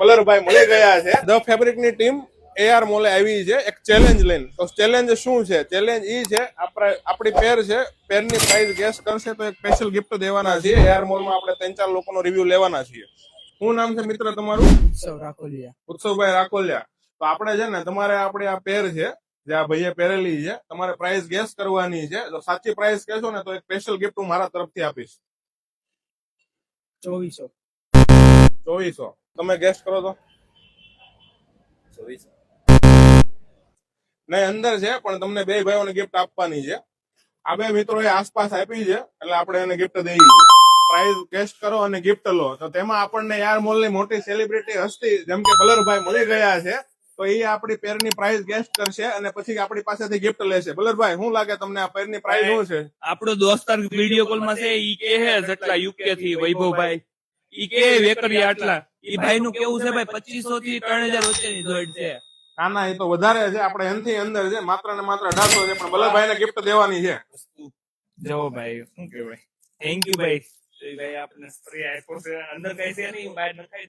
મલરભાઈ મળી ગયા છે. ધ ફેબ્રિક ની ટીમ એઆર મોલે આવી છે એક ચેલેન્જ લઈને. તો ચેલેન્જ શું છે? ચેલેન્જ ઈ છે આપણી પેર છે, પેરની પ્રાઇસ ગેસ કરશે તો એક સ્પેશિયલ ગિફ્ટ દેવાના છીએ. એઆર મોલમાં આપણે 3-4 લોકોનો રિવ્યુ લેવાના છીએ. શું નામ છે મિત્ર તમારું? ઉત્સવ રાખોલિયા. ઉત્સવભાઈ રાખોલિયા. તો આપણે છે ને તમારે આપણી આ પેર છે જે આ ભાઈએ પહેરેલી છે, તમારે પ્રાઇસ ગેસ કરવાની છે. તો સાચી પ્રાઇસ કહેશો ને તો એક સ્પેશિયલ ગિફ્ટ હું મારા તરફથી આપીશ. 2400. તમે ગેસ કરો તો? 2400 નહીં, અંદર છે પણ તમને બે ભાઈઓને ગિફ્ટ આપવાની છે. આ બે મિત્રોએ આસપાસ આપી છે એટલે આપણે એને ગિફ્ટ દઈએ છીએ. પ્રાઇઝ ગેસ કરો અને ગિફ્ટ લો. તો તેમાં આપણને યાર મોલની મોટી સેલિબ્રિટી હસ્તી જેમ કે બલરભાઈ મળી ગયા છે. તો એ આપણી પેરની પ્રાઇસ ગેસ કરશે અને પછી આપણી પાસેથી ગિફ્ટ લેશે. બલરભાઈ શું લાગે તમને આ પેરની પ્રાઇસ શું છે? આપણો દોસ્તાર વિડીયો કોલ માં છે, ઈ કે હે જેટલા યુકે થી વૈભવભાઈ ઈ કે વેકરી આટલા. ઈ ભાઈ નું કેવું છે ભાઈ 2500 થી 3000 વચ્ચેની દોડ છે. ના ના, એ તો વધારે છે. આપણે એનથી અંદર છે, માત્ર ને માત્ર 1800 છે. પણ બલરભાઈને ગિફ્ટ દેવાની છે. જવો ભાઈ, શું કહેવાય, થેન્ક યુ ભાઈ. ભાઈ આપણે ફ્રી આપ્યો છે, અંદર કઈ છે નહીં, બહાર નખાઈ